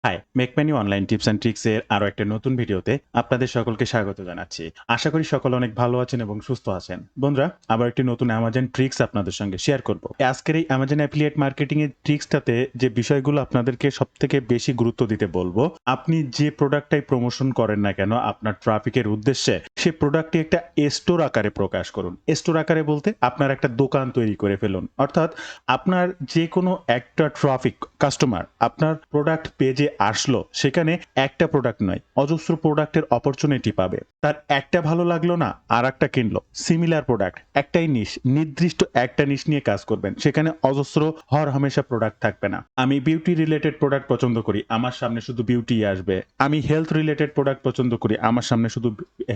High, make money online tips and tricks এর আরো একটা নতুন ভিডিওতে আপনাদের সকলকে স্বাগত জানাচ্ছি। আশা করি সকলে অনেক ভালো আছেন এবং সুস্থ আছেন। বন্ধুরা, আবার একটি নতুন অ্যামাজন ট্রিক্স আপনাদের সঙ্গে শেয়ার করব। আজকের এই অ্যামাজন অ্যাফিলিয়েট মার্কেটিং এর ট্রিক্সটাতে যে বিষয়গুলো আপনাদেরকে সবথেকে বেশি গুরুত্ব দিতে বলবো, আপনি যে প্রোডাক্টটাই প্রমোশন করেন না কেন আপনার ট্রাফিকের উদ্দেশ্যে, সেই প্রোডাক্টটি একটা স্টোর আকারে প্রকাশ করুন। স্টোর আকারে বলতে আপনার একটা দোকান তৈরি করে ফেলুন। অর্থাৎ আপনার যে কোনো একটা ট্রাফিক কাস্টমার আপনার প্রোডাক্ট পেজে আসলো, সেখানে একটা প্রোডাক্ট নয়, অজস্র প্রোডাক্টের অপরচুনিটি পাবে। তার একটা ভালো লাগলো না, আর একটা কিনলো। সিমিলার প্রোডাক্ট, একটাই নিশ, নির্দিষ্ট একটা নিশ নিয়ে কাজ করবেন। সেখানে অজস্র হর হামেশা প্রোডাক্ট থাকবে না। আমি বিউটি রিলেটেড প্রোডাক্ট পছন্দ করি, আমার সামনে শুধু বিউটি আসবে। আমি হেলথ রিলেটেড প্রোডাক্ট পছন্দ করি, আমার সামনে শুধু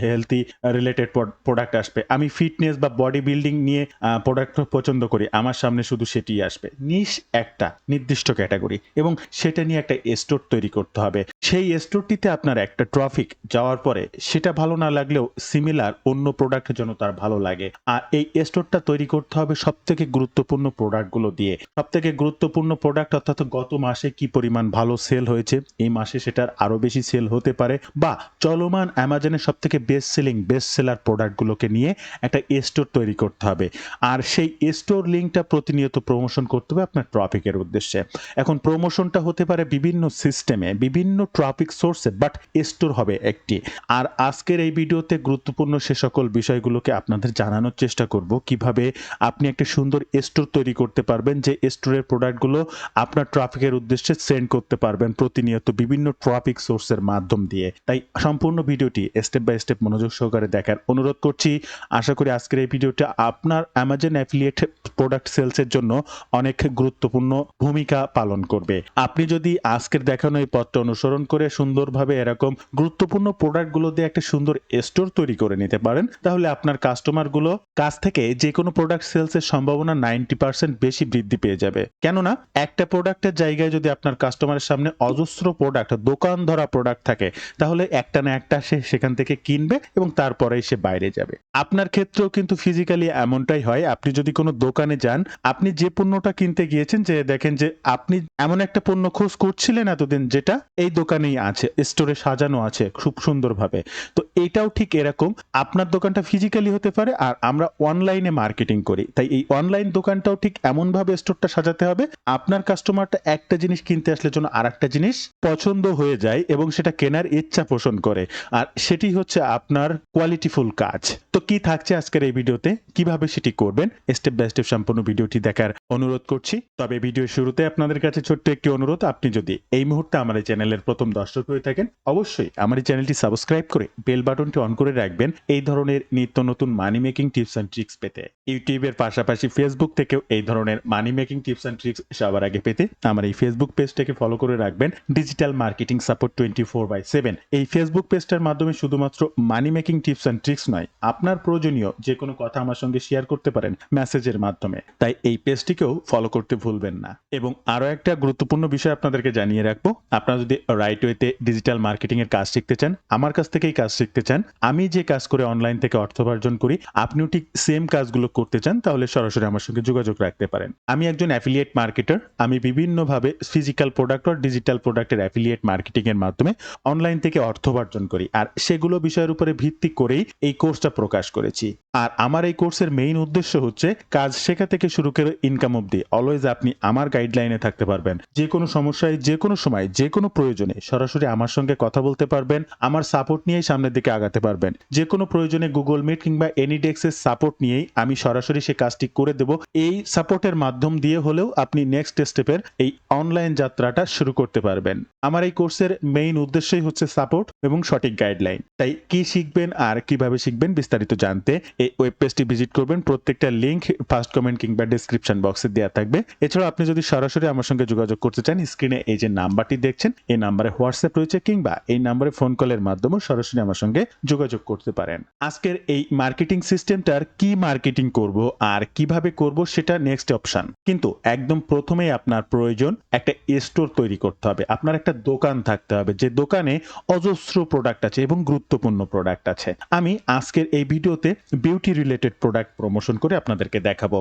হেলথি রিলেটেড প্রোডাক্ট আসবে। আমি ফিটনেস বা বডি বিল্ডিং নিয়ে প্রোডাক্ট পছন্দ করি, আমার সামনে শুধু সেটিই আসবে। নিশ একটা নির্দিষ্ট ক্যাটাগরি, এবং সেটা নিয়ে একটা স্টোর তৈরি করতে হবে। সেই স্টোরটিতে আপনার একটা ট্রাফিক যাওয়ার পরে সেটা ভালো না লাগলেও সিমিলার অন্য প্রোডাক্ট যেন তার ভালো লাগে। আর এই স্টোরটা তৈরি করতে হবে সবথেকে গুরুত্বপূর্ণ প্রোডাক্টগুলো দিয়ে। সবথেকে গুরুত্বপূর্ণ প্রোডাক্ট অর্থাৎ গত মাসে কি পরিমাণ ভালো সেল হয়েছে, এই মাসে সেটার আরো বেশি সেল হতে পারে, বা চলমান অ্যামাজনের সবথেকে বেস্ট সেলার প্রোডাক্টগুলোকে নিয়ে একটা স্টোর তৈরি করতে হবে। আর সেই স্টোর লিঙ্কটা প্রতিনিয়ত প্রমোশন করতে হবে আপনার ট্রাফিকের উদ্দেশ্যে। এখন প্রমোশনটা হতে পারে বিভিন্ন সিস্টেমে, বিভিন্ন ট্রাফিক সোর্সে, বাট স্টোর হবে একটি। আর আজকের এই ভিডিওতে গুরুত্বপূর্ণ সে সকল বিষয়গুলোকে আপনাদের জানানোর চেষ্টা করব, কিভাবে আপনি একটা সুন্দর স্টোর তৈরি করতে পারবেন, যে স্টোরের প্রোডাক্টগুলো আপনার ট্রাফিকের উদ্দেশ্যে সেন্ড করতে পারবেন প্রতিনিয়ত বিভিন্ন ট্রাফিক সোর্সের মাধ্যম দিয়ে। তাই সম্পূর্ণ ভিডিওটি স্টেপ বাই স্টেপ মনোযোগ সহকারে দেখার অনুরোধ করছি। আশা করি আজকের এই ভিডিওটা আপনার অ্যামাজন অ্যাফিলিয়েট প্রোডাক্ট সেলসের জন্য অনেক গুরুত্বপূর্ণ ভূমিকা পালন করবে। আপনি যদি আজকের দেখানো এই পথটা অনুসরণ করে সুন্দরভাবে এরকম গুরুত্বপূর্ণ প্রোডাক্টগুলো দিয়ে একটা সুন্দর স্টোর তৈরি করে নিতে পারেন, তাহলে আপনার কাস্টমারগুলো কাছ থেকে যে কোনো প্রোডাক্ট সেলসের সম্ভাবনা 90% বেশি বৃদ্ধি পেয়ে যাবে। কেননা একটা প্রোডাক্টের জায়গায় যদি আপনার কাস্টমারের সামনে অজস্র প্রোডাক্ট, দোকান ধরা প্রোডাক্ট থাকে, তাহলে একটা না একটা সে সেখান থেকে কিনবে এবং তারপরেই সে বাইরে যাবে। আপনার ক্ষেত্রেও কিন্তু ফিজিক্যালি এমনটাই হয়। আপনি যদি কোনো দোকানে যান, আপনি যে পণ্যটা কিনতে গিয়েছেন, যে দেখেন যে আপনি এমন একটা পণ্য খোঁজ করছিলেন এতদিন, যেটা এই দোকানেই আছে, স্টোরে সাজানো আছে খুব সুন্দরভাবে। তো এটাও ঠিক এরকম, আপনার দোকানটা ফিজিক্যালি হতে পারে, আর আমরা অনলাইনে মার্কেটিং করি, তাই এই অনলাইন দোকানটাও ঠিক এমনভাবে স্টোরটা সাজাতে হবে আপনার কাস্টমারটা একটা জিনিস কিনতে আসলে যেন আরেকটা জিনিস পছন্দ হয়ে যায় এবং সেটা কেনার ইচ্ছা পোষণ করে। আর সেটি হচ্ছে আপনার কোয়ালিটিফুল কাজ। তো কি থাকছে আজকের এই ভিডিওতে, কিভাবে সেটি করবেন, স্টেপ বাই স্টেপ সম্পূর্ণ ভিডিওটি দেখার অনুরোধ করছি। তবে ভিডিওর শুরুতে আপনাদের কাছে ছোট্ট একটি অনুরোধ, আপনি যদি এই মুহূর্তে আমার এই চ্যানেলের প্রথম দর্শক হয়ে থাকেন, অবশ্যই আমার এই চ্যানেলটি সাবস্ক্রাইব করে বেল বাটনটি অন করে রাখবেন এই ধরনের নিত্য নতুন মানি মেকিং টিপস অ্যান্ড ট্রিক্স পেতে। ইউটিউবের পাশাপাশি ফেসবুক থেকেও এই ধরনের মানি মেকিং টিপস অ্যান্ড ট্রিক্স সবার আগে পেতে আমার এই ফেসবুক পেজটাকে ফলো করে রাখবেন, ডিজিটাল মার্কেটিং সাপোর্ট 24/7। এই ফেসবুক পেজটার মাধ্যমে শুধুমাত্র মানি মেকিং টিপস অ্যান্ড ট্রিক্স নয়, আপনার প্রয়োজনীয় যে কোনো কথা আমার সঙ্গে শেয়ার করতে পারেন মেসেজের মাধ্যমে। তাই এই পেজটিকেও ফলো করতে ভুলবেন না। এবং আরো একটা গুরুত্বপূর্ণ বিষয় আপনাদেরকে জানিয়ে রাখবো, আপনারা যদি রাইট ওয়েতে ডিজিটাল মার্কেটিং এর কাজ শিখতে চান, আমার কাছ থেকেই কাজ শিখতে চান, আমি যে কাজ করে অনলাইন থেকে অর্থ উপার্জন করি আপনিও ঠিক সেম কাজগুলো করতে চান, তাহলে সরাসরি আমার সঙ্গে যোগাযোগ রাখতে পারেন। আমি একজন অ্যাফিলিয়েট মার্কেটার। আমি বিভিন্নভাবে ফিজিক্যাল প্রোডাক্ট আর ডিজিটাল প্রোডাক্টের অ্যাফিলিয়েট মার্কেটিং এর মাধ্যমে অনলাইন থেকে অর্থ উপার্জন করি, আর সেগুলো বিষয়ের উপরে ভিত্তি করেই এই কোর্সটা প্রকাশ করেছি। আর আমার এই কোর্সের মেইন উদ্দেশ্য হচ্ছে কাজ শেখা থেকে শুরু করে ইনকাম অবধি অলওয়েজ আপনি আমার গাইডলাইনে থাকতে পারবেন। যে কোনো সমস্যায়, যে কোনো সময়, যে কোনো প্রয়োজনে সরাসরি আমার সঙ্গে কথা বলতে পারবেন, আমার সাপোর্ট নিয়েই সামনের দিকে আগাতে পারবেন। যে কোনো প্রয়োজনে গুগল মিট কিংবা এনিডেক্সের সাপোর্ট নিয়েই আমি সরাসরি সে কাজটি করে দেব। এই সাপোর্টের মাধ্যম দিয়ে হলেও আপনি নেক্সট স্টেপের এই অনলাইন যাত্রাটা শুরু করতে পারবেন। আমার এই কোর্সের মেইন উদ্দেশ্যই হচ্ছে সাপোর্ট এবং সঠিক গাইডলাইন। তাই কি শিখবেন আর কিভাবে শিখবেন বিস্তারিত জানতে এই ওয়েব পেজটি ভিজিট করবেন। প্রত্যেকটা লিংক ফার্স্ট কমেন্ট কিংবা ডেসক্রিপশন বক্সে দেওয়া থাকবে। এছাড়াও আপনি যদি সরাসরি আমার সঙ্গে যোগাযোগ করতে চান, স্ক্রিনে এই যে নাম্বারটি দেখছেন, এই নাম্বারে হোয়াটসঅ্যাপ রয়েছে, কিংবা এই নাম্বারে ফোন কলের মাধ্যমে সরাসরি আমার সঙ্গে যোগাযোগ করতে পারেন। আজকের এই মার্কেটিং সিস্টেমটার কি মার্কেটিং করব আর কিভাবে করব সেটা নেক্সট অপশন, কিন্তু একদম প্রথমেই আপনার প্রয়োজন একটা স্টোর তৈরি করতে হবে। আপনার একটা দোকান থাকতে হবে, যে দোকানে অজস্র প্রোডাক্ট আছে এবং গুরুত্বপূর্ণ প্রোডাক্ট আছে। আমি আজকের এই ভিডিওতে বিউটি রিলেটেড প্রোডাক্ট প্রমোশন করে আপনাদেরকে দেখাবো।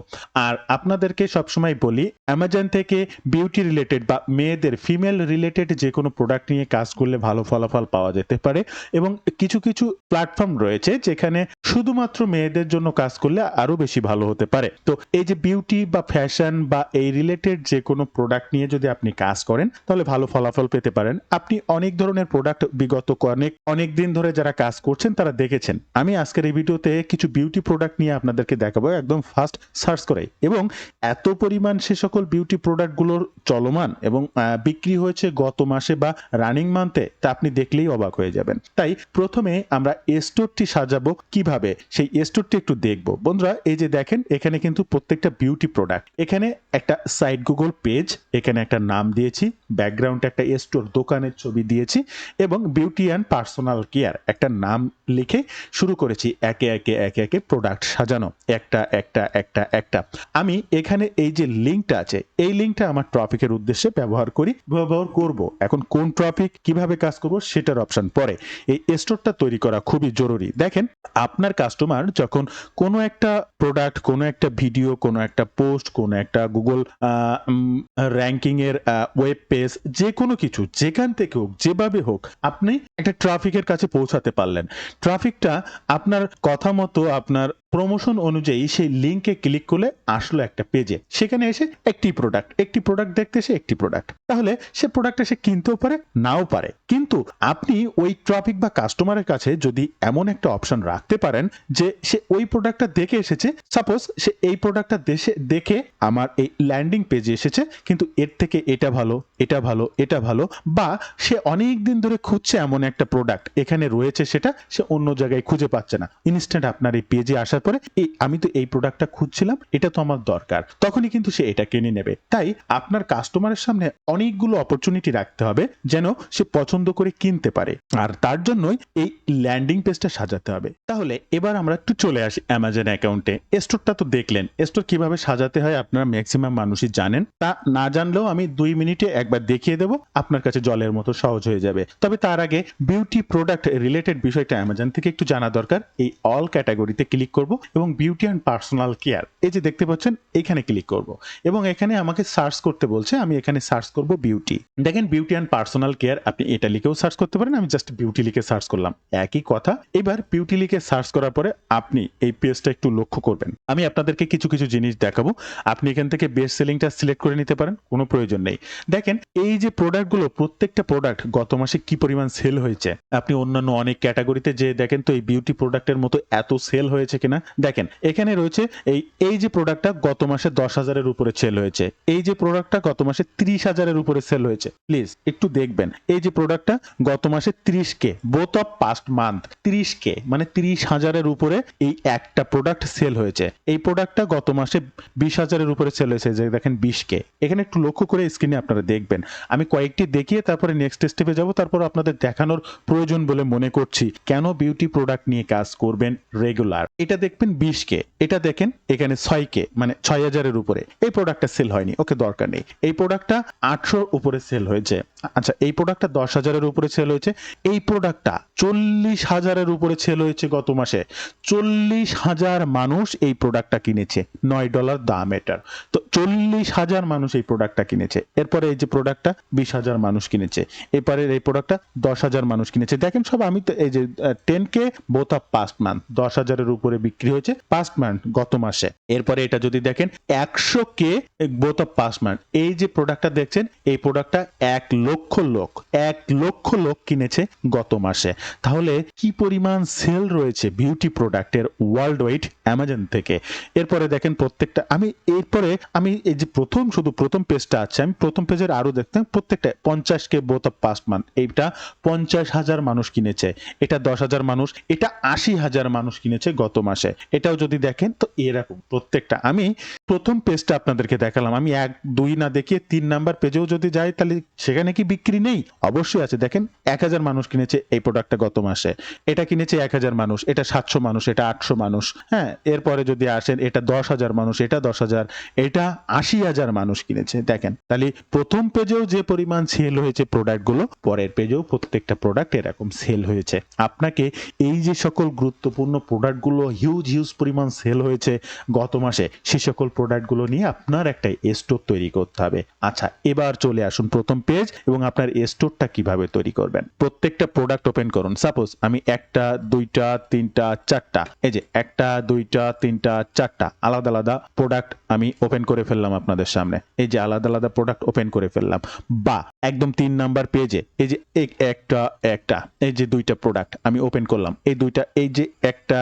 আর আপনাদেরকে সবসময় বলি, অ্যামাজন থেকে বিউটি রিলেটেড বা মেয়েদের ফিমেল রিলেটেড যে কোনো প্রোডাক্ট প্রোডাক্ট নিয়ে কাজ করলে ভালো ফলাফল পাওয়া যেতে পারে এবং কিছু কিছু প্ল্যাটফর্ম রয়েছে যেখানে শুধুমাত্র মেয়েদের জন্য কাজ করলে আরো বেশি ভালো হতে পারে। তো এই যে বিউটি বা ফ্যাশন বা এই রিলেটেড যে কোনো প্রোডাক্ট নিয়ে যদি আপনি কাজ করেন তাহলে ভালো ফলাফল পেতে পারেন। আপনি অনেক ধরনের প্রোডাক্ট বিগত অনেক দিন ধরে যারা কাজ করছেন তারা দেখেছেন। আমি আজকের এই ভিডিওতে কিছু বিউটি প্রোডাক্ট নিয়ে আপনাদেরকে দেখাবো একদম ফার্স্ট সার্চ করে, এবং এত পরিমাণ সে সকল বিউটি প্রোডাক্টগুলোর চলমান এবং বিক্রি হয়েছে গত মাসে বা রানিং মান্থে, তা আপনি দেখলেই অবাক হয়ে যাবেন। তাই প্রথমে আমরা স্টোরটি সাজাবো কিভাবে সেই স্টোরটি একটু দেখবো। বন্ধুরা এই যে দেখেন এখানে কিন্তু প্রত্যেকটা বিউটি প্রোডাক্ট, এখানে একটা সাইট গুগল পেজ, এখানে একটা নাম দিয়েছি, ব্যাকগ্রাউন্ডে একটা স্টোর দোকানের ছবি দিয়েছি এবং বিউটি অ্যান্ড পার্সোনাল কেয়ার একটা নাম লিখে শুরু করেছি একে একে একে একে প্রোডাক্ট সাজানো একটা একটা একটা একটা। আমি এখানে এই যে লিঙ্কটা আছে এই লিঙ্কটা আমার ট্রাফিকের উদ্দেশ্যে ব্যবহার করব। এখন কোন ট্রাফিক কিভাবে কাজ করব সেটার অপশন পরে। এই স্টোরটা তৈরি করা খুবই জরুরি। দেখেন আপনার কাস্টমার যখন কোনো একটা প্রোডাক্ট, কোনো একটা ভিডিও, কোনো একটা পোস্ট, কোনো একটা গুগল র্যাঙ্কিং এর ওয়েব পেজ, যে কোনো কিছু যেখান থেকে হোক যেভাবে হোক আপনি একটা ট্রাফিকের কাছে পৌঁছাতে পারলেন। ট্রাফিকটা আপনার কথা মতো আপনার প্রমোশন অনুযায়ী সেই লিঙ্কে ক্লিক করলে আসলো একটা পেজে, সেখানে এসে একটি প্রোডাক্ট দেখতে এসে একটি প্রোডাক্ট, তাহলে সে প্রোডাক্টটা সে কিনতেও পারে নাও পারে। কিন্তু আপনি ওই ট্রাফিক বা কাস্টমারের কাছে যদি এমন একটা অপশন রাখতে পারেন যে সে ওই প্রোডাক্টটা দেখে এসেছে, সাপোজ সে এই প্রোডাক্টটা দেখে আমার এই ল্যান্ডিং পেজে এসেছে, কিন্তু এর থেকে এটা ভালো, এটা ভালো, এটা ভালো, বা সে অনেক দিন ধরে খুঁজছে এমন একটা প্রোডাক্ট এখানে রয়েছে, সেটা সে অন্য জায়গায় খুঁজে পাচ্ছে না, ইনস্ট্যান্ট আপনার এই পেজে আসার পরে আমি তো এই প্রোডাক্টটা খুঁজছিলাম, এটা তো আমার দরকার, তখনই কিন্তু সে এটা কিনে নেবে। তাই আপনার কাস্টমারের সামনে অনেকগুলো অপরচুনিটি রাখতে হবে যেন সে পছন্দ করে কিনতে পারে, আর তার জন্যই এই ল্যান্ডিং পেজটা সাজাতে হবে। তাহলে এবার আমরা একটু চলে আসি অ্যামাজন অ্যাকাউন্টে। স্টোরটা তো দেখলেন, স্টোর কিভাবে সাজাতে হয় আপনারা ম্যাক্সিমাম মানুষই জানেন, তা না জানলেও আমি 2 মিনিটে একবার দেখিয়ে দেবো, আপনার কাছে জলের মতো সহজ হয়ে যাবে। তবে তার আগে বিউটি প্রোডাক্ট রিলেটেড বিষয়টা অ্যামাজন থেকে একটু জানা দরকার। এই অল ক্যাটাগরিতে ক্লিক করব এবং বিউটি অ্যান্ড পার্সোনাল কেয়ার এই যে দেখতে পাচ্ছেন এখানে ক্লিক করব এবং এখানে আমাকে সার্চ করতে বলছে, আমি এখানে সার্চ করব বিউটি। দেখেন বিউটি অ্যান্ড পার্সোনাল কেয়ার, আপনি এটা লিখেও সার্চ করতে পারেন, আমি জাস্ট বিউটি লিখে সার্চ করলাম, একই কথা। এবার বিউটি লিখে সার্চ করার পরে আপনি এই পেজটা একটু লক্ষ্য করবেন, আমি আপনাদেরকে কিছু কিছু জিনিস দেখাবো। আপনি এখান থেকে বেস্ট সেলিংটা সিলেক্ট করে নিতে পারেন, কোনো প্রয়োজন নেই। দেখেন এই যে প্রোডাক্টগুলো, প্রত্যেকটা প্রোডাক্ট গত মাসে কি পরিমাণ সেল হয়েছে, আপনি অন্যান্য অনেক ক্যাটাগরিতে যে দেখেন তো এই বিউটি প্রোডাক্টের মতো এত সেল হয়েছে কিনা। দেখেন এখানে রয়েছে এই যে প্রোডাক্টটা গত মাসে 10,000-এর উপরে সেল হয়েছে, এই যে প্রোডাক্টটা গত মাসে 30,000-এর উপরে সেল হয়েছে, প্লিজ একটু দেখবেন। এই যে প্রোডাক্টটা গত মাসে 30K, both of past month 30K মানে 30,000-এর উপরে এই একটা প্রোডাক্ট সেল হয়েছে। এই প্রোডাক্টটা গত মাসে 20,000-এর উপরে সেল হয়েছে, যে দেখেন 20K। এখানে একটু লক্ষ্য করে স্ক্রিনে আপনারা দেখবেন, আমি কয়েকটি দেখিয়ে তারপরে নেক্সট স্টেপে যাব, তারপর আপনাদের দেখানোর প্রয়োজন বলে মনে করছি কেন বিউটি প্রোডাক্ট নিয়ে কাজ করবেন রেগুলার। এটা দেখবেন 20K, এটা দেখেন এখানে 6K মানে 6,000-এর উপরে, এই প্রোডাক্টটা সেল হয়নি, ওকে দরকার নেই। এই প্রোডাক্টটা 800 উপরে সেল হয়েছে, আচ্ছা এই প্রোডাক্টটা 10,000-এর উপরে সেল হয়েছে, এই প্রোডাক্টটা 40,000-এর উপরে সেল হয়েছে গত মাসে, 40,000 মানুষ এই প্রোডাক্টটা কিনেছে, $9 দাম এটার, তো 40,000 মানুষ এই প্রোডাক্টটা কিনেছে। এরপরে এই যে প্রোডাক্টটা 20,000 মানুষ কিনেছে, এরপরে এই প্রোডাক্টটা 10,000 মানুষ কিনেছে। দেখেন সব আমি তো এই যে 10K both of past month, 10,000-এর উপরে বিক্রি হয়েছে পাস্ট মান্থ গত মাসে। এরপরে এটা যদি দেখেন 100K both of past month, এই যে প্রোডাক্টটা দেখছেন এই প্রোডাক্টটা 1 লক্ষ লোক কিনেছে গত মাসে। তাহলে কি পরিমাণ সেল রয়েছে বিউটি প্রোডাক্টের ওয়ার্ল্ড ওয়াইড অ্যামাজন থেকে। এরপরে দেখেন প্রত্যেকটা আমি এই যে প্রথম পেজটা আছে, আমি প্রথম পেজের আরো দেখতাম, প্রত্যেকটা 50K both of past month, এইটা 50,000 মানুষ কিনেছে, এটা 10,000 মানুষ, এটা 80,000 মানুষ কিনেছে গত মাসে। এটাও যদি দেখেন তো এরকম প্রত্যেকটা, আমি প্রথম পেজটা আপনাদেরকে দেখালাম, আমি 1 2 না দেখিয়ে 3 নাম্বার পেজেও যদি যাই তাহলে সেখানে কি বিক্রি নেই? অবশ্যই আছে। দেখেন 1,000 মানুষ কিনেছে এই প্রোডাক্টটা গত মাসে, এটা কিনেছে 1,000 মানুষ, এটা 700 মানুষ, এটা 800 মানুষ, হ্যাঁ। এরপরে যদি আসেন এটা 10,000 মানুষ, এটা 10,000, এটা 80,000 মানুষ কিনেছে। দেখেন তাহলে প্রথম পেজেও যে পরিমাণ সেল হয়েছে প্রোডাক্টগুলো, পরের পেজেও প্রত্যেকটা প্রোডাক্ট এরকম সেল হয়েছে। আপনাকে এই যে সকল গুরুত্বপূর্ণ প্রোডাক্টগুলো হিউজ পরিমাণ সেল হয়েছে গত মাসে, সে সকল প্রোডাক্টগুলো নিয়ে আপনার একটা স্টোর তৈরি করতে হবে। আচ্ছা, এবার চলে আসুন প্রথম পেজ এবং আপনার স্টোরটা কিভাবে তৈরি করবেন। প্রত্যেকটা প্রোডাক্ট ওপেন করুন। সাপোজ আমি 1টা 2টা 3টা 4টা, এই যে 1টা 2টা 3টা 4টা আলাদা প্রোডাক্ট আমি ওপেন করে ফেললাম আপনাদের সামনে। এই যে আলাদা প্রোডাক্ট ওপেন করে ফেললাম, বা একদম 3 নাম্বার পেজে এই যে একটা এই যে 2টা প্রোডাক্ট আমি ওপেন করলাম, এই 2টা, এই যে একটা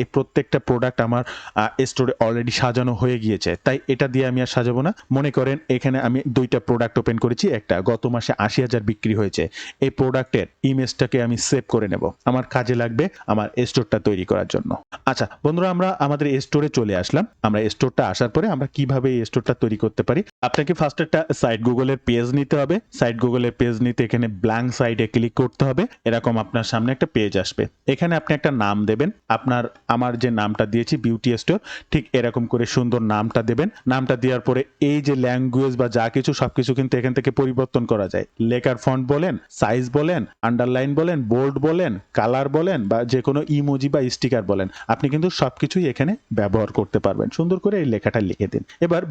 এই প্রত্যেকটা প্রোডাক্ট আমার স্টোরে অলরেডি সাজানো হয়ে গিয়েছে, তাই এটা দিয়ে আমি আর সাজাবো না। মনে করেন এখানে আমি 2টা প্রোডাক্ট ওপেন করেছি, একটা গত মাসে 80,000 বিক্রি হয়েছে। এই প্রোডাক্টের ইমেজটাকে আমি সেভ করে নেব, আমার কাজে লাগবে আমার স্টোরটা তৈরি করার জন্য। আচ্ছা বন্ধুরা, আমরা আমাদের স্টোরে চলে আসলাম। আমরা স্টোরটা আসার পরে আমরা কিভাবে এই স্টোরটা তৈরি করতে পারি, আপনাকে ফার্স্ট একটা সাইট গুগলের পেজ নিতে হবে। সাইট গুগলের পেজ নিতে এখানে ব্ল্যাঙ্ক সাইটে ক্লিক করতে হবে। এরকম আপনার সামনে একটা পেজ আসবে, এখানে আপনি একটা নাম দেবেন। আমার যে নামটা দিয়েছি বিউটি স্টোর, ঠিক এরকম করে সুন্দর নামটা দেবেন। নামটা দেওয়ার পরে এই যে ল্যাঙ্গুয়েজ বা যা কিছু সবকিছু কিন্তু এখান থেকে পরিবর্তন করা যায়। লেখার ফন্ট বলেন, সাইজ বলেন, আন্ডারলাইন বলেন, বোল্ড বলেন, কালার বলেন, বা যে কোনো ইমোজি বা স্টিকার বলেন, আপনি কিন্তু সবকিছুই এখানে ব্যবহার করতে পারবেন। সুন্দর করে এই লেখাটা লিখে দিন। এবার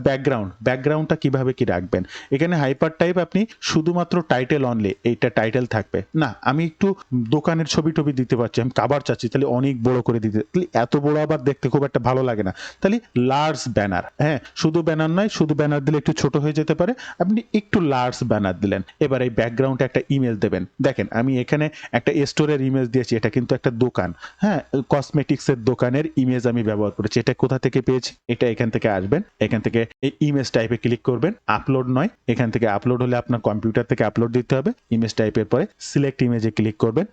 ব্যাকগ্রাউন্ডটা কিভাবে কি রাখবেন, এখানে হাইপার টাইপ আপনি শুধুমাত্র টাইটেল অনলি, এইটা টাইটেল থাকবে না। আমি একটু দোকানের ছবি দিতে পারছি, আমি কাভার চাচ্ছি, তাহলে অনেক বড় করে দিতে, তাহলে এত বড় আবার দেখতে খুব একটা ভালো লাগে না, তাহলে লার্জ ব্যানার। হ্যাঁ, শুধু ব্যানার নয়, শুধু ব্যানার দিলে একটু ছোট হয়ে যেতে পারে, আপনি একটু লার্জ ব্যানার দিলেন। এবার এই ব্যাকগ্রাউন্ডে একটা ইমেজ দেবেন। দেখেন আমি এখানে একটা স্টোরের ইমেজ দিয়েছি, এটা কিন্তু একটা দোকান, হ্যাঁ কসমেটিক্সের দোকানের ইমেজ আমি ব্যবহার করেছি। এটা কোথা থেকে পেয়েছি, এটা এখান থেকে আসবেন, এখান থেকে এই ইমেজ টাইপে ক্লিক করবেন। আপলোড নয়, এখান থেকে আপলোড হলে আপনার কম্পিউটার থেকে আপলোড দিতে হবে। ইমেজ টাইপের পরে সিলেক্ট ইমেজে ক্লিক করবেন।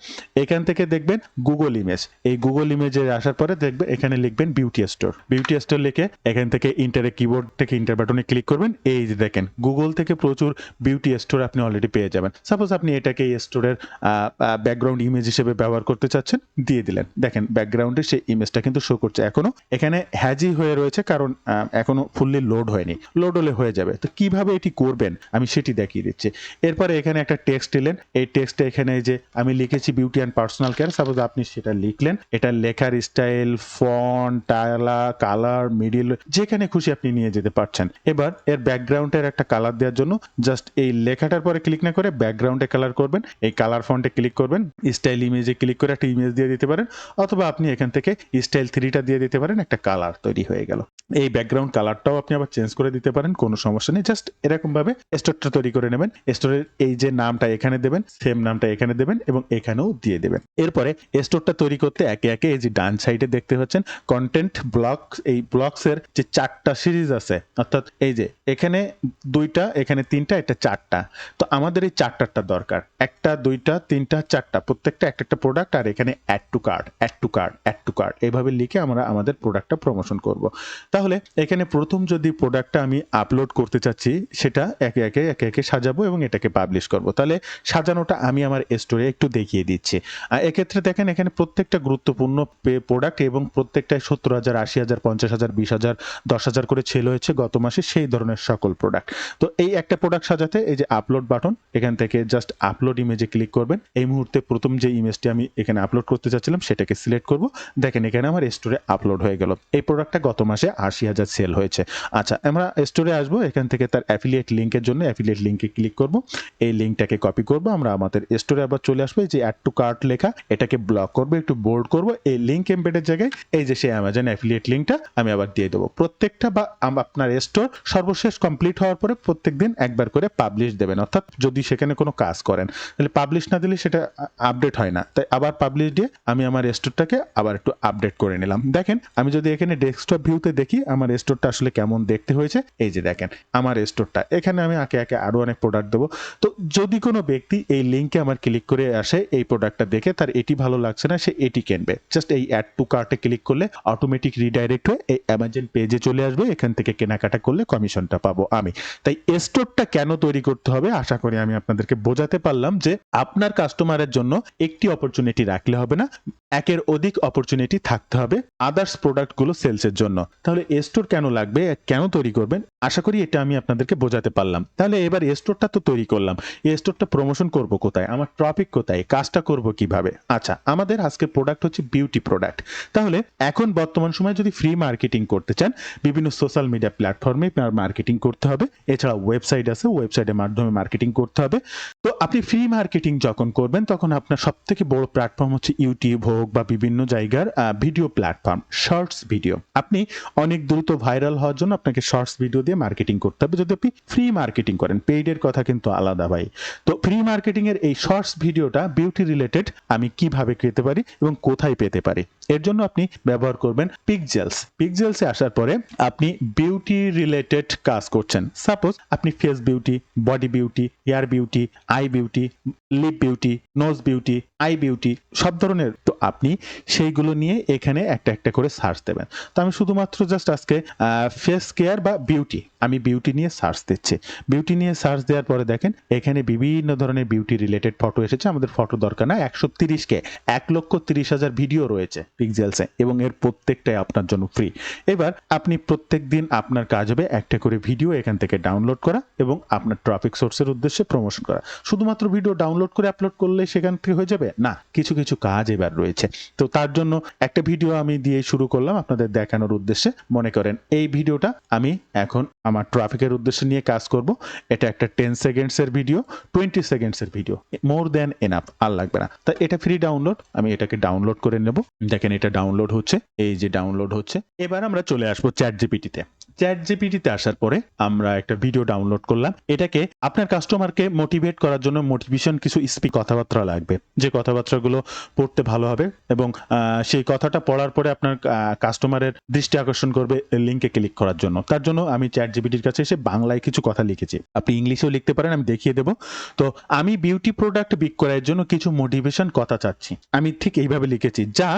এখান থেকে দেখবেন গুগল ইমেজ, এই গুগল ইমেজে আসার পরে দেখবেন এখানে লিখবেন বিউটি স্টোর লিখে এখান থেকে ইন্টারে কিবোর্ড থেকে ইন্টার বাটনে ক্লিক করবেন। এই যে দেখেন গুগল থেকে প্রচুর বিউটি স্টোর আপনি অলরেডি পেয়ে যাবেন। সাপোজ আপনি এটাকে এই স্টোরের ব্যাকগ্রাউন্ড ইমেজ হিসেবে ব্যবহার করতে চাচ্ছেন, দিয়ে দিলেন। দেখেন ব্যাকগ্রাউন্ডে সেই ইমেজটা কিন্তু শো করছে, এখনো এখানে হ্যাজি হয়ে রয়েছে, কারণ এখনো ফুললি লোড হয়নি। লোড হলে হয়ে যাবে। তো কিভাবে এটি করবেন আমি সেটি দেখিয়ে দিচ্ছি। এরপরে এখানে একটা টেক্সট দিলেন। এই টেক্সটে এখানে যে আমি লিখেছি beauty and personal care, suppose আপনি সেটা লিখলেন। এটা লেখার স্টাইল, ফন্ট, কালার, মিডিল, যেখানে খুশি আপনি নিয়ে যেতে পারছেন। এবার এর ব্যাকগ্রাউন্ডের একটা কালার দেওয়ার জন্য জাস্ট এই লেখাটার পরে ক্লিক না করে ব্যাকগ্রাউন্ডে কালার করবেন। এই কালার ফন্টে ক্লিক করবেন, স্টাইল ইমেজে ক্লিক করে একটা ইমেজ দিয়ে দিতে পারেন, অথবা আপনি এখান থেকে স্টাইল 3টা দিয়ে দিতে পারেন, একটা কালার তৈরি হয়ে গেল। এই ব্যাকগ্রাউন্ড কালারটাও আপনি আবার চেঞ্জ করে দিতে পারেন, কোনো সমস্যা নেই। জাস্ট এরকম ভাবে স্টোরটা তৈরি করে নেবেন। স্টোরের এই যে নামটা এখানে দেবেন, সেম নামটা এখানে দেবেন এবং এখানেও দিয়ে দেবেন। এরপরে স্টোরটা তৈরি করতে একে একে এই যে ডান সাইডে দেখতে পাচ্ছেন কন্টেন্ট ব্লক, এই ব্লকসের যে 4টা সিরিজ আছে, অর্থাৎ এই যে এখানে 2টা, এখানে 3টা, এটা 4টা। তো আমাদের এই 4টারটা দরকার, 1টা 2টা 3টা 4টা, প্রত্যেকটা একটা প্রোডাক্ট, আর এখানে অ্যাড টু কার্ট এইভাবে লিখে আমরা আমাদের প্রোডাক্টটা প্রমোশন করব। তাহলে এখানে প্রথম যদি প্রোডাক্টটা আমি আপলোড করতে চাচ্ছি, সেটা একে একে সাজাবো এবং এটাকে পাবলিশ করব। তাহলে সাজানোটা আমি আমার স্টোরে একটু দেখিয়ে দিচ্ছি। এক্ষেত্রে দেখেন এখানে প্রত্যেকটা গুরুত্বপূর্ণ প্রোডাক্ট এবং প্রত্যেকটাই 70,000, 80,000, 50,000, 20,000, 10,000 করে সেল হয়েছে গত মাসে, সেই ধরনের সকল প্রোডাক্ট। তো এই একটা প্রোডাক্ট সাজাতে এই যে আপলোড বাটন, এখান থেকে জাস্ট আপলোড ইমেজে ক্লিক করবেন। এই মুহূর্তে প্রথম যে ইমেজটি আমি এখানে আপলোড করতে চাচ্ছিলাম সেটাকে সিলেক্ট করব। দেখেন এখানে আমার স্টোরে আপলোড হয়ে গেল। এই প্রোডাক্টটা গত মাসে 80,000 সেল হয়েছে। আচ্ছা, আমরা স্টোরে আসবো, এখান থেকে তার অ্যাফিলিয়েট লিঙ্কের জন্য অ্যাফিলিয়েট লিঙ্কে ক্লিক করব। এই লিঙ্কটাকে কপি করব, আমরা আমাদের স্টোরে আবার চলে আসবো। এই যে অ্যাড টু কার্ট লেখা, এটাকে ব্লক করব, একটু বোল্ড করব। এই লিঙ্ক এমবেডের জায়গায় এই যে সেই অ্যামাজন অ্যাফিলিয়েট লিঙ্কটা আমি আবার দিয়ে দেবো। প্রত্যেকটা বা আপনার স্টোর সর্বশেষ কমপ্লিট হওয়ার পরে প্রত্যেকদিন একবার করে পাবলিশ দেবেন, অর্থাৎ যদি সেখানে কোনো কাজ করেন তাহলে পাবলিশ না দিলে সেটা আপডেট হয় না, তাই আবার পাবলিশ দিয়ে আমি আমার স্টোরটাকে আবার একটু আপডেট করে নিলাম। দেখেন আমি যদি এখানে ডেস্কটপ ভিউতে দেখি আমার স্টোরটা আসলে কেমন দেখতে হয়েছে। এই যে দেখেন আমার স্টোরটা, এখানে আমি একে একে আরো অনেক প্রোডাক্ট দেবো। তো যদি কোনো ব্যক্তি এই লিঙ্কে আমার ক্লিক করে আসে, এই প্রোডাক্টটা দেখে তার এটি ভালো লাগছে না, সে এটি কিনবে, জাস্ট এই অ্যাড টু কার্টে ক্লিক করলে অটোমেটিক রিডাইরেক্ট হয়ে এই অ্যামাজন পেজে চলে আসবে। এখান থেকে কেনাকাটা করলে কমিশনটা পাবো আমি। তাই স্টোরটা কেন তৈরি করতে হবে আশা করি আমি আপনাদেরকে বোঝাতে পারলাম, যে আপনার কাস্টমারের জন্য একটি অপরচুনিটি রাখলে হবে না, একের অধিক অপরচুনিটি থাকতে হবে আদার্স প্রোডাক্টগুলো সেলসের জন্য। তাহলে স্টোর কেন লাগবে, কেন তৈরি করবেন, আশা করি এটা আমি আপনাদেরকে বোঝাতে পারলাম। তাহলে এবার স্টোরটা তো তৈরি করলাম, এই স্টোরটা প্রমোশন করব কোথায়, আমার টপিক কোথায়, কাজটা করব কিভাবে। আচ্ছা, আমাদের আজকে প্রোডাক্ট হচ্ছে বিউটি প্রোডাক্ট। তাহলে এখন বর্তমান সময়ে যদি ফ্রি মার্কেটিং করতে চান, বিভিন্ন সোশ্যাল মিডিয়া প্ল্যাটফর্মে মার্কেটিং করতে হবে, এছাড়া ওয়েবসাইট আছে, ওয়েবসাইটের মাধ্যমে মার্কেটিং করতে হবে। তো আপনি ফ্রি মার্কেটিং যখন করবেন তখন আপনার সবথেকে বড় প্ল্যাটফর্ম হচ্ছে ইউটিউব হোক বা বিভিন্ন জায়গার ভিডিও প্ল্যাটফর্ম, শর্টস ভিডিও। আপনি অনেক দ্রুত ভাইরাল হওয়ার জন্য আপনাকে শর্টস ভিডিও দিয়ে মার্কেটিং করতে হবে যদি আপনি ফ্রি মার্কেটিং করেন। পেইডের কথা কিন্তু আলাদা ভাই। তো ফ্রি মার্কেটিং এর এই শর্টস ভিডিওটা বিউটি রিলেটেড আমি কিভাবে পেতে পারি এবং কোথায় পেতে পারি, এর জন্য আপনি ব্যবহার করবেন পিক্সেলস। পিক্সেলসে আসার পরে আপনি বিউটি রিলেটেড কাজ করছেন। সাপোজ আপনি face beauty, body beauty, hair beauty, eye beauty, lip beauty, nose beauty, eye beauty, সব ধরনের। তো আপনি সেইগুলো নিয়ে এখানে একটা একটা করে সার্চ দেবেন। তো আমি শুধুমাত্র জাস্ট আজকে ফেস কেয়ার বা বিউটি, আমি বিউটি নিয়ে সার্চ দিচ্ছি। বিউটি নিয়ে সার্চ দেওয়ার পরে দেখেন এখানে বিভিন্ন ধরনের বিউটি রিলেটেড ফটো এসেছে। আমাদের ফটো দরকার না, 130K 1,30,000 ভিডিও রয়েছে পিক্সেলসে এবং এর প্রত্যেকটাই আপনার জন্য ফ্রি। এবার আপনি প্রত্যেক দিন আপনার কাজ হবে একটা করে ভিডিও এখান থেকে ডাউনলোড করা এবং আপনার ট্রাফিক সোর্সের উদ্দেশ্যে প্রমোশন করা। শুধুমাত্র ভিডিও ডাউনলোড করে আপলোড করলে সেখান থেকে হয়ে যাবে না, কিছু কিছু কাজ এবার রয়েছে। তো তার জন্য একটা ভিডিও আমি দিয়ে শুরু করলাম আপনাদের দেখানোর উদ্দেশ্যে। মনে করেন এই ভিডিওটা আমি এখন আমার ট্রাফিকের উদ্দেশ্যে নিয়ে কাজ করব। এটা একটা 10 সেকেন্ডসের ভিডিও, 20 সেকেন্ডসের ভিডিও, মোর দ্যান এনাফ, আর লাগবে না। তা এটা ফ্রি ডাউনলোড, আমি এটাকে ডাউনলোড করে নেব। দেখেন এটা ডাউনলোড হচ্ছে, এই যে ডাউনলোড হচ্ছে। এবার আমরা চলে আসবো চ্যাট জিপিটিতে। চ্যাট জিপিটিতে আসার পরে আমরা একটা ভিডিও ডাউনলোড করলাম। এটাকে আপনার কাস্টমারকে মোটিভেট করার জন্য মোটিভেশন কিছু স্পিক কথাবার্তা লাগবে, যে কথাবার্তাগুলো পড়তে ভালো হবে এবং সেই কথাটা পড়ার পরে আপনার কাস্টমারের দৃষ্টি আকর্ষণ করবে লিঙ্কে ক্লিক করার জন্য। তার জন্য আমি চ্যাট জিপিটির কাছে এসে বাংলায় কিছু কথা লিখেছি, আপনি ইংলিশেও লিখতে পারেন, আমি দেখিয়ে দেবো। তো আমি বিউটি প্রোডাক্ট বিক্রয়ের জন্য কিছু মোটিভেশন কথা চাচ্ছি, আমি ঠিক এইভাবে লিখেছি, যা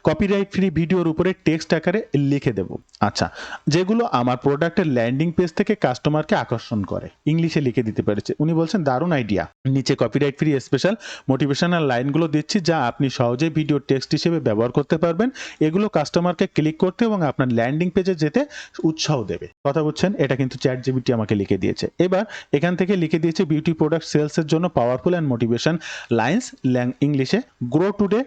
কপিরাইট ফ্রি ভিডিওর উপরে টেক্সট আকারে লিখে দেব। আচ্ছা, যেগুলো আমার প্রোডাক্টের ল্যান্ডিং পেজ থেকে কাস্টমারকে আকর্ষণ করে, ইংলিশে লিখে দিতে পেরেছে। উনি বলছেন দারুণ আইডিয়া, নিচে কপিরাইট ফ্রি স্পেশাল মোটিভেশনাল লাইনগুলো দিচ্ছি যা আপনি সহজেই ভিডিও টেক্সট হিসেবে ব্যবহার করতে পারবেন। এগুলো কাস্টমারকে ক্লিক করতে এবং আপনার ল্যান্ডিং পেজে যেতে উৎসাহ দেবে। কথা বুঝছেন? এটা কিন্তু চ্যাট জিপিটি আমাকে লিখে দিয়েছে। এবার এখান থেকে লিখে দিয়েছে বিউটি প্রোডাক্ট সেলসের জন্য পাওয়ারফুল অ্যান্ড মোটিভেশন লাইন্স, ইংলিশে grow today,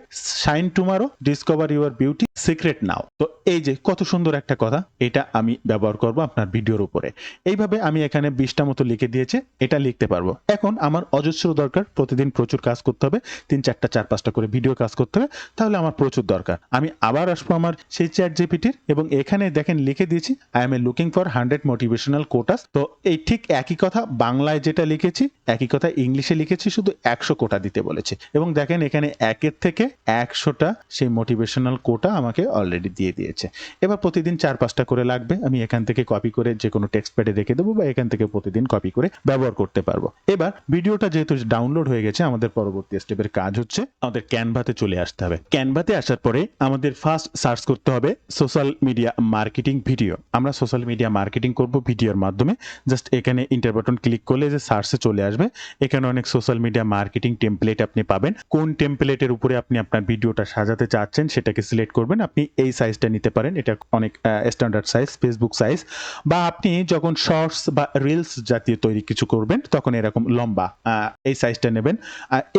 shine tomorrow, discover your beauty, secret now. তো এই যে কত সুন্দর একটা কথা, এটা আমি ব্যবহার করব আপনার ভিডিওর উপরে। এইভাবে আমি এখানে 20টা মতো লিখে দিয়েছে, এটা লিখতে পারবো। এখন আমার অজস্র দরকার, প্রতিদিন প্রচুর কাজ করতে হবে, 3, 4টা 4, 5টা করে ভিডিও কাজ করতে হবে, তাহলে আমার প্রচুর দরকার। আমি আবার আসবো আমার সেই চ্যাট জিপিটির এবং এখানে দেখেন লিখে দিয়েছি I am looking for 100 motivational quotas. তো এই ঠিক একই কথা বাংলায় যেটা লিখেছি একই কথা ইংলিশে লিখেছি, শুধু 100 কোটা দিতে বলেছে এবং দেখেন এখানে 1-এর থেকে 100টা সেই মোটিভেশনাল কোটা আমাকে অলরেডি দিয়ে দিয়েছে। এবার প্রতিদিন 4-5টা করে লাগবে, আমি এখান থেকে কপি করে যে কোনো টেক্সট প্যাডে রেখে দেবো বা এখান থেকে প্রতিদিন কপি করে ব্যবহার করতে পারবো। এবার ভিডিওটা যেহেতু ডাউনলোড হয়ে গেছে, আমাদের পরবর্তী স্টেপের কাজ হচ্ছে আমাদের ক্যানভাতে চলে আসতে হবে। ক্যানভাতে আসার পরে আমাদের ফার্স্ট সার্চ করতে হবে সোশ্যাল মিডিয়া মার্কেটিং ভিডিও। আমরা সোশ্যাল মিডিয়া মার্কেটিং করব ভিডিওর মাধ্যমে। জাস্ট এখানে ইন্টার বাটন ক্লিক করলে যে সার্চে চলে আসবে, এখানে অনেক সোশ্যাল মিডিয়া মার্কেটিং টেমপ্লেট আপনি পাবেন। কোন টেমপ্লেটের উপরে আপনি আপনার ভিডিওটা সাজাতে চাচ্ছেন সেটাকে সিলেক্ট করবেন। আপনি এই সাইজটা নিতে পারেন, এটা অনেক স্ট্যান্ডার্ড সাইজ, ফেসবুক সাইজ। বা আপনি যখন শর্টস বা রিলস জাতীয় তৈরি কিছু করবেন তখন এরকম লম্বা এই সাইজটা নেবেন।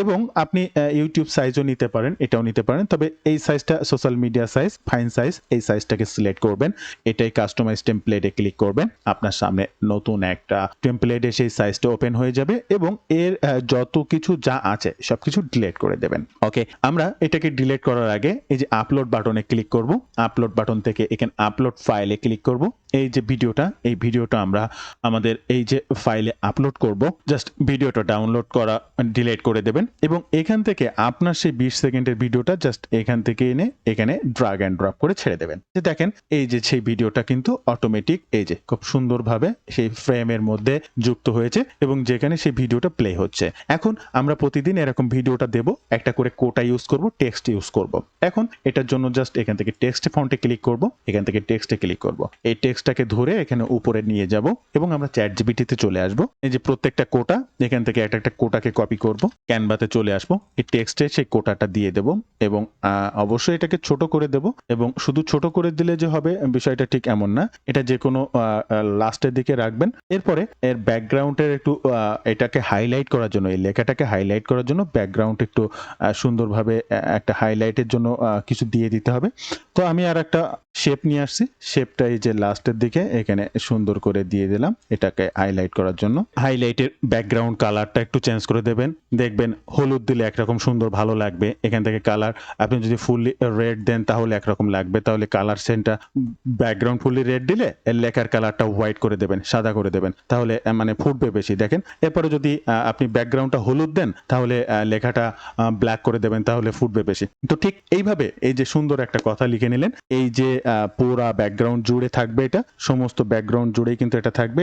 এবং আপনি ইউটিউব সাইজও নিতে পারেন, এটাও নিতে পারেন, তবে এই সাইজটা social media size, fine size, এই সাইজটাকে সিলেক্ট করবেন। এটাই কাস্টমাইজ টেমপ্লেটে ক্লিক করবেন, আপনার সামনে নতুন একটা টেমপ্লেটে সেই সাইজটা ওপেন হয়ে যাবে এবং এর যত কিছু যা আছে সবকিছু ডিলিট করে দেবেন। ওকে, আমরা এটাকে ডিলিট করার আগে এই যে আপলোড বাটনে ক্লিক করব। আপলোড বাটন থেকে এখানে আপলোড ফাইলে ক্লিক করব। এই যে ভিডিওটা, এই ভিডিওটা আমরা আমাদের এই যে ফাইলে আপলোড করব। জাস্ট ভিডিওটা ডাউনলোড করা ডিলিট করে দেবেন এবং এখান থেকে আপনার সেই 20 সেকেন্ডের ভিডিওটা জাস্ট এখান থেকে এনে এখানে ড্রাগ অ্যান্ড ড্রপ করে ছেড়ে দেবেন। যে দেখেন এই যে সেই ভিডিওটা কিন্তু অটোমেটিক এই যে খুব সুন্দরভাবে সেই ফ্রেমের মধ্যে যুক্ত হয়েছে এবং যেখানে সেই ভিডিওটা প্লে হচ্ছে। এখন আমরা প্রতিদিন এরকম ভিডিওটা দেব, একটা করে কোটা ইউজ করব, টেক্সট ইউজ করব। এখন এটার জন্য জাস্ট এখান থেকে টেক্সট ফন্টে ক্লিক করব, এখান থেকে টেক্সটে ক্লিক করব। এই টেক্সট টেক্সটটাকে ধরে এখানে উপরে নিয়ে যাব এবং আমরা চ্যাট জিপিটিতে চলে আসব। এই যে প্রত্যেকটা কোটা এখান থেকে একটা একটা কোটাকে কপি করব, ক্যানভাতে চলে আসব, এই টেক্সটে সেই কোটাটা দিয়ে দেব এবং অবশ্যই এটাকে ছোট করে দেব। এবং শুধু ছোট করে দিলে যে হবে বিষয়টা ঠিক এমন না, এটা যে কোনো লাস্টের দিকে রাখবেন। এরপরে এর ব্যাকগ্রাউন্ডের একটু এটাকে হাইলাইট করার জন্য, এই লেখাটাকে হাইলাইট করার জন্য ব্যাকগ্রাউন্ড একটু সুন্দরভাবে একটা হাইলাইটের জন্য কিছু দিয়ে দিতে হবে। তো আমি আর একটা শেপ নিয়ে আসছি, শেপটা এই যে লাস্টের দিকে এখানে সুন্দর করে দিয়ে দিলাম এটাকে হাইলাইট করার জন্য। হাইলাইটের ব্যাকগ্রাউন্ড কালারটা একটু চেঞ্জ করে দেবেন, দেখবেন হলুদ দিলে একরকম সুন্দর ভালো লাগবে। এখান থেকে কালার আপনি যদি ফুললি রেড দেন তাহলে একরকম লাগবে, তাহলে কালার সেন্টটা ব্যাকগ্রাউন্ড ফুললি রেড দিলে এর লেখার কালারটা হোয়াইট করে দেবেন, সাদা করে দেবেন, তাহলে মানে ফুটবে বেশি। দেখেন এরপরে যদি আপনি ব্যাকগ্রাউন্ডটা হলুদ দেন তাহলে লেখাটা ব্ল্যাক করে দেবেন, তাহলে ফুটবে বেশি। তো ঠিক এইভাবে এই যে সুন্দর একটা কথা লিখে নিলেন, এই যে পুরা ব্যাকগ্রাউন্ড জুড়ে থাকবে, এটা সমস্ত ব্যাকগ্রাউন্ড জুড়েই কিন্তু এটা থাকবে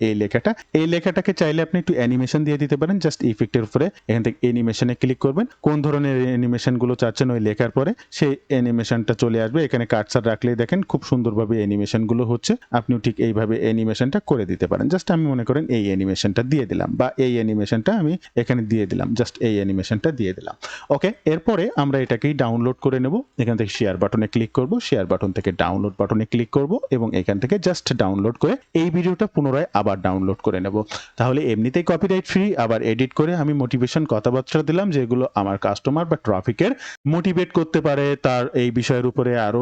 এই লেখাটা। এই লেখাটাকে চাইলে আপনি একটু অ্যানিমেশন দিয়ে দিতে পারেন, জাস্ট ইফেক্টের উপরে এখান থেকে অ্যানিমেশনে ক্লিক করবেন, কোন ধরনের অ্যানিমেশন গুলো চাচ্ছেন ওই লেখার পরে সেই অ্যানিমেশনটা চলে আসবে। এখানে কার্সার রাখলেই দেখেন খুব সুন্দরভাবে অ্যানিমেশন গুলো হচ্ছে, আপনিও ঠিক এইভাবে অ্যানিমেশনটা করে দিতে পারেন। জাস্ট আমি মনে করেন এই অ্যানিমেশনটা দিয়ে দিলাম, বা এই অ্যানিমেশনটা আমি এখানে দিয়ে দিলাম, জাস্ট এই অ্যানিমেশনটা দিয়ে দিলাম। ওকে, এরপরে আমরা এটাকেই ডাউনলোড করে নেব। এখান থেকে শেয়ার বাটনে ক্লিক করব, শেয়ার বাটন থেকে ডাউনলোড বাটনে ক্লিক করব এবং এখান থেকে জাস্ট ডাউনলোড করে এই ভিডিওটা পুনরায় আবার ডাউনলোড করে নেব। তাহলে এমনিতেই কপিরাইট ফ্রি, আবার এডিট করে আমি মোটিভেশন কথাবার্তা দিলাম যেগুলো আমার কাস্টমার বা ট্রাফিকের মোটিভেট করতে পারে, তার এই বিষয়ের উপরে আরো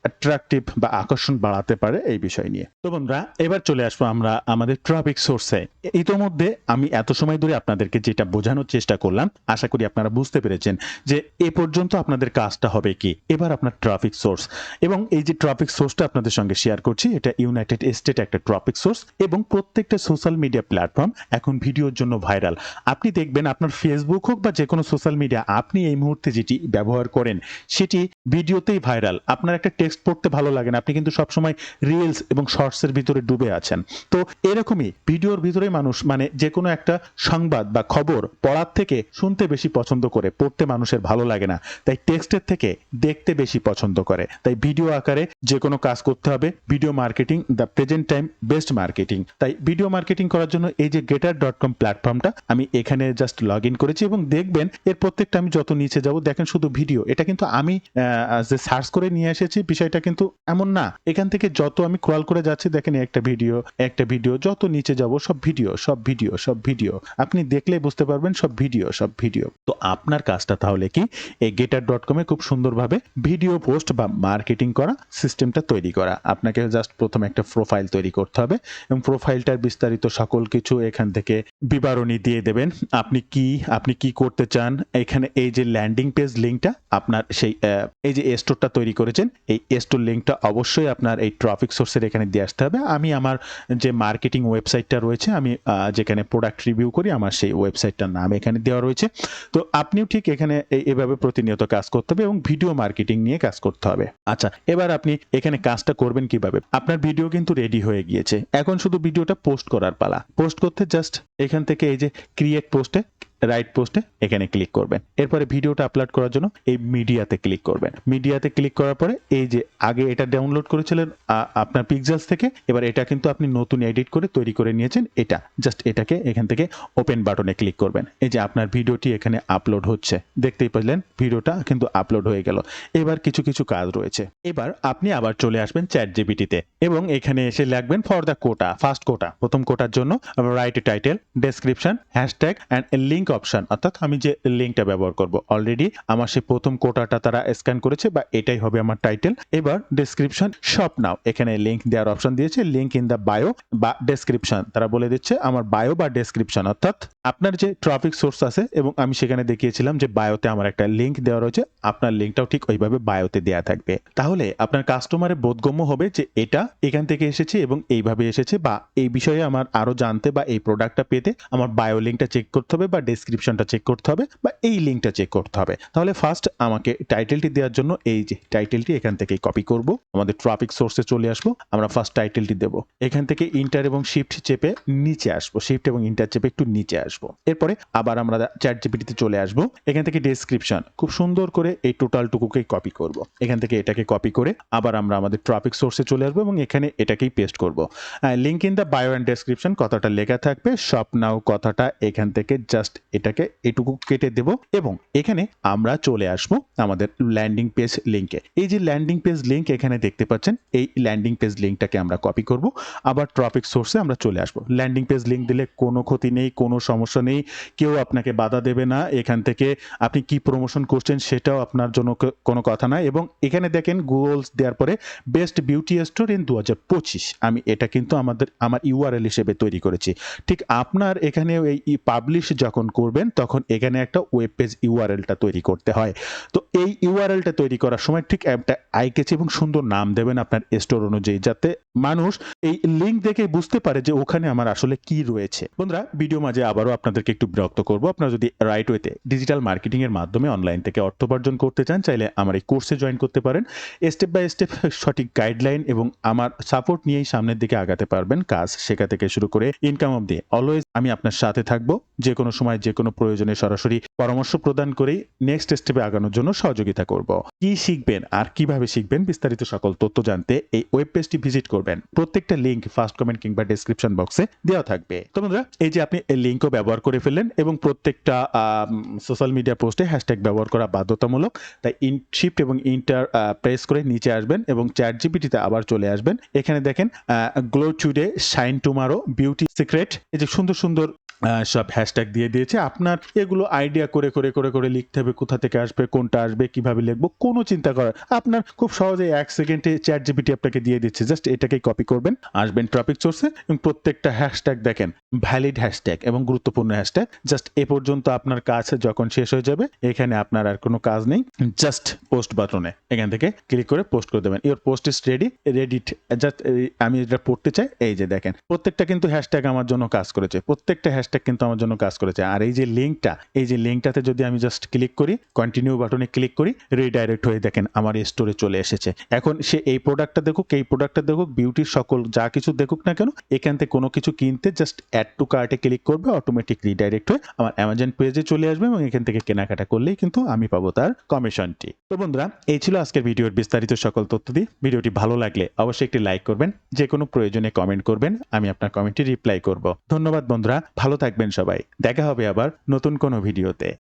অ্যাট্রাকটিভ বা আকর্ষণ বাড়াতে পারে এই বিষয় নিয়ে। তো বন্ধুরা, এবার চলে আসবো আমরা আমাদের ট্রাফিক সোর্সে। ইতোমধ্যে আমি এত সময় ধরে আপনাদেরকে যেটা বোঝানোর চেষ্টা করলাম, আশা করি আপনারা বুঝতে পেরেছেন যে এ পর্যন্ত আপনাদের কাজটা হবে কি। এবার আপনার ট্রাফিক সোর্স, এবং এই যে ট্রাফিক সোর্সটা আপনাদের সঙ্গে শেয়ার করছি, এটা ইউনাইটেড স্টেট একটা ট্রাফিক সোর্স এবং প্রত্যেকটা সোশ্যাল মিডিয়া প্ল্যাটফর্ম এখন ভিডিওর জন্য ভাইরাল। আপনি দেখবেন আপনার ফেসবুক হোক বা যে কোনো সোশ্যাল মিডিয়া আপনি এই মুহূর্তে যেটি ব্যবহার করেন সেটি ভিডিওতেই ভাইরাল। আপনার একটা টেক্সট পড়তে ভালো লাগে না, আপনি কিন্তু সবসময় রিলস এবং শর্টসের ভিতরে ডুবে আছেন। তো এরকমই ভিডিওর ভিতরে মানুষ মানে যে কোনো একটা সংবাদ বা খবর পড়ার থেকে শুনতে বেশি পছন্দ করে, পড়তে মানুষের ভালো লাগে না, তাই টেক্সটের থেকে দেখতে বেশি পছন্দ করে। তাই ভিডিও আকারে যে কোনো কাজ করতে হবে। Video marketing the present time best marketing. তাই ভিডিও মার্কেটিং করার জন্য এই যে getter.com প্ল্যাটফর্মটা আমি এখানে জাস্ট লগ ইন করেছি এবং দেখবেন এর প্রত্যেকটা আমি যত নিচে যাব দেখেন শুধু ভিডিও। এটা কিন্তু আমি যে সার্চ করে নিয়ে এসেছি বিষয়টা কিন্তু এমন না। এখান থেকে যত আমি ক্রল করে যাচ্ছি দেখেন একটা ভিডিও, যত নিচে যাব সব ভিডিও। আপনি দেখলেই বুঝতে পারবেন সব ভিডিও। তো আপনার কাজটা তাহলে কি, এই getter.com এ খুব সুন্দরভাবে ভিডিও পোস্ট বা মার্কেটিং করা, সিস্টেমটা তৈরি করা। আপনাকে জাস্ট প্রথমে একটা প্রোফাইল তৈরি করতে হবে এবং প্রোফাইলটার বিস্তারিত সকল কিছু এখান থেকে বিবরণী দিয়ে দেবেন। আপনি কি করতে চান। এখানে এই যে ল্যান্ডিং পেজ লিঙ্কটা আপনার সেই এই যে স্টোরটা তৈরি করেছেন, এই স্টোর লিঙ্কটা অবশ্যই আপনার এই ট্রাফিক সোর্সের এখানে দিয়ে আসতে হবে। আমি আমার যে মার্কেটিং ওয়েবসাইটটা রয়েছে, আমি যেখানে প্রোডাক্ট রিভিউ করি, আমার সেই ওয়েবসাইটটার নাম এখানে দেওয়া রয়েছে। তো আপনিও ঠিক এখানে এভাবে প্রতিনিয়ত কাজ করতে হবে এবং ভিডিও মার্কেটিং নিয়ে কাজ করতে হবে। আচ্ছা, এবার আপনি এখানে কাজটা করবেন কিভাবে। আপনার ভিডিও কিন্তু রেডি হয়ে গিয়েছে, এখন শুধু ভিডিওটা পোস্ট করার পালা। পোস্ট করতে জাস্ট এখান থেকে এই যে ক্রিয়েট পোস্টে, রাইট পোস্টে এখানে ক্লিক করবেন। এরপরে ভিডিওটা আপলোড করার জন্য এই মিডিয়াতে ক্লিক করবেন। মিডিয়াতে ক্লিক করার পরে এই যে আগে এটা ডাউনলোড করেছিলেন আপনার পিক্সেলস থেকে, এবার এটা কিন্তু আপনি নতুন এডিট করে তৈরি করে নিয়েছেন। এটা জাস্ট এটাকে এখান থেকে ওপেন বাটনে ক্লিক করবেন। এই যে আপনার ভিডিওটি এখানে আপলোড হচ্ছে, দেখতেই পেলেন ভিডিওটা কিন্তু আপলোড হয়ে গেল। এবার কিছু কাজ রয়েছে। এবার আপনি আবার চলে আসবেন চ্যাট জিপিটিতে এবং এখানে এসে লিখবেন ফর দ্য কোটা, ফার্স্ট কোটা, প্রথম কোটার জন্য right title, description, hashtag and link option, অর্থাৎ আমি যে লিঙ্কটা ব্যবহার করব অলরেডি আমার সেই প্রথম কোটাটা তারা স্ক্যান করেছে বা এটাই হবে আমার টাইটেল। এবার ডেসক্রিপশন শপ নাও, এখানে লিঙ্ক দেওয়ার অপশন দিয়েছে, লিঙ্ক ইন দ্য বায়ো বা ডেসক্রিপশন, তারা বলে দিচ্ছে আমার বায়ো বা ডেসক্রিপশন, অর্থাৎ আপনার যে ট্রাফিক সোর্স আছে এবং আমি সেখানে দেখিয়েছিলাম যে বায়োতে আমার একটা লিঙ্ক দেওয়া রয়েছে, আপনার লিঙ্কটাও ঠিক ওইভাবে বায়োতে দেওয়া থাকবে। তাহলে আপনার কাস্টমারের বোধগম্য হবে যে এটা এখান থেকে এসেছে এবং এইভাবে এসেছে, বা এই বিষয়ে আমার আরো জানতে বা এই প্রোডাক্টটা পেতে আমার বায়ো লিঙ্কটা চেক করতে হবে বা ডেসক্রিপশনটা চেক করতে হবে বা এই লিঙ্কটা চেক করতে হবে। তাহলে ফার্স্ট আমাকে টাইটেলটি দেওয়ার জন্য এই যে টাইটেলটি এখান থেকেই কপি করব, আমাদের ট্রাফিক সোর্সে চলে আসবো, আমরা ফার্স্ট টাইটেলটি দেব, এখান থেকে ইন্টার এবং শিফট চেপে নিচে আসবো, শিফট এবং ইন্টার চেপে একটু নিচে আসবো, এরপরে আবার আমরা চ্যাট জিপিটিতে চলে আসবো, এখান থেকে ডেসক্রিপশন খুব সুন্দর করে এই টোটালটুকুকেই কপি করব, এখান থেকে এটাকে কপি করে আবার আমরা আমাদের ট্রাফিক সোর্সে চলে আসবো এবং এখানে এটাকেই পেস্ট করব। Link in the bio and description কথাটা লেখা থাকবে, শপ নাও কথাটা এখান থেকে জাস্ট এটাকে এটুকু কেটে দেব এবং এখানে আমরা চলে আসবো আমাদের ল্যান্ডিং পেজ লিঙ্কে। এই যে ল্যান্ডিং পেজ লিঙ্ক এখানে দেখতে পাচ্ছেন, এই ল্যান্ডিং পেজ লিঙ্কটাকে আমরা কপি করব, আবার ট্রাফিক সোর্সে আমরা চলে আসবো। ল্যান্ডিং পেজ লিঙ্ক দিলে কোনো ক্ষতি নেই, কোনো সমস্যা নেই, কেউ আপনাকে বাধা দেবে না, এখান থেকে আপনি কি প্রমোশন করছেন সেটাও আপনার জন্য কোনো কথা না। এবং এখানে দেখেন গুগলস দেওয়ার পরে বেস্ট বিউটি স্টোর ইন 2025, আমি এটা কিন্তু আমার ইউআরএল হিসেবে তৈরি করেছি। ঠিক আপনার এখানে এই পাবলিশ যখন করবেন তখন এখানে একটা ওয়েব পেজ ইউআরএলটা তৈরি করতে হয়। তো এই ইউআরএলটা তৈরি করার সময় ঠিক একটা আইকেচি এবং সুন্দর নাম দেবেন আপনার স্টোর অনুযায়ী, যাতে মানুষ এই লিঙ্ক দেখে বুঝতে পারে যে ওখানে আমার আসলে কি রয়েছে। বন্ধুরা, ভিডিও মাঝে আবারও আপনাদেরকে একটু বিরক্ত করব। আপনারা যদি রাইট ওয়েতে ডিজিটাল মার্কেটিং এর মাধ্যমে অনলাইন থেকে অর্থ উপার্জন করতে চান, চাইলে আমার এই কোর্সে জয়েন করতে পারেন। স্টেপ বাই স্টেপ সঠিক গাইডলাইন এবং আমার সাপোর্ট নিয়েই সামনের দিকে আগাতে পারবেন। কাজ শেখা থেকে শুরু করে ইনকাম অবধি অলওয়েজ আমি আপনার সাথে থাকবো। যে কোনো সময় যে কোনো প্রয়োজনে সরাসরি পরামর্শ প্রদান করেই নেক্সট স্টেপে আগানোর জন্য সহযোগিতা করব। কি শিখবেন আর কিভাবে শিখবেন বিস্তারিত সকল তথ্য জানতে এই ওয়েব পেজটি ভিজিট করবেন। প্রত্যেকটা লিঙ্ক ফার্স্ট কমেন্ট কিংবা ডেসক্রিপশন বক্সে দেওয়া থাকবে। তো বন্ধুরা, এই যে আপনি এই লিঙ্কও ব্যবহার করে ফেললেন এবং প্রত্যেকটা সোশ্যাল মিডিয়া পোস্টে হ্যাশট্যাগ ব্যবহার করা বাধ্যতামূলক, তাই শিফট এবং ইন্টার প্রেস করে নিচে আসবেন এবং চ্যাট জিপিটিতে আবার চলে আসবেন। এখানে দেখেন glow today, shine tomorrow, beauty secret, এই যে সুন্দর সুন্দর সব হ্যাশট্যাগ দিয়ে দিয়েছে। আপনার এগুলো আইডিয়া করে করে করে করে লিখতে হবে, কোথা থেকে আসবে, কোনটা আসবে, কিভাবে লিখবো, কোনো চিন্তা করার আপনার খুব সহজে 1 সেকেন্ডে চ্যাট জিপিটি আপনাকে দিয়ে দিচ্ছে। জাস্ট এটাকেই কপি করবেন, আসবেন টপিক সোর্সে এবং প্রত্যেকটা হ্যাশট্যাগ দেখেন ভ্যালিড হ্যাশট্যাগ এবং গুরুত্বপূর্ণ হ্যাশট্যাগ। জাস্ট এ পর্যন্ত আপনার কাজ যখন শেষ হয়ে যাবে, এখানে আপনার আর কোনো কাজ নেই, জাস্ট পোস্ট বাটনে এখান থেকে ক্লিক করে পোস্ট করে দেবেন। Your post is ready, Reddit. Just আমি এটা পড়তে চাই, এই যে দেখেন প্রত্যেকটা কিন্তু হ্যাশট্যাগ আমার জন্য কাজ করেছে, প্রত্যেকটা হ্যাশট্যাগ কিন্তু আমার জন্য কাজ করেছে। আর এই যে লিঙ্কটা, এই যে লিঙ্কটাতে যদি আমি জাস্ট ক্লিক করি, কন্টিনিউ বাটনে ক্লিক করি, রিডাইরেক্ট হয়ে দেখেন আমার স্টোরে চলে এসেছে। এখন সে এই প্রোডাক্টটা দেখুক, এই প্রোডাক্টটা দেখুক, বিউটির সকল যা কিছু দেখুক না কেন, এখান থেকে কোনো কিছু কিনতে জাস্ট অ্যাড টু কার্টে ক্লিক করবে, অটোমেটিক রিডাইরেক্ট হয়ে আমার অ্যামাজন পেজে চলে আসবে এবং এখান থেকে কেনাকাটা করলেই কিন্তু আমি পাবো তার কমিশনটি। তো বন্ধুরা, এই ছিল আজকের ভিডিওর বিস্তারিত সকল তথ্য দিয়ে। ভিডিওটি ভালো লাগলে অবশ্যই একটি লাইক করবেন, যে কোনো প্রয়োজনে কমেন্ট করবেন, আমি আপনার কমেন্টে রিপ্লাই করব। ধন্যবাদ বন্ধুরা, ভালো থাকবেন সবাই, দেখা হবে আবার নতুন কোনো ভিডিওতে।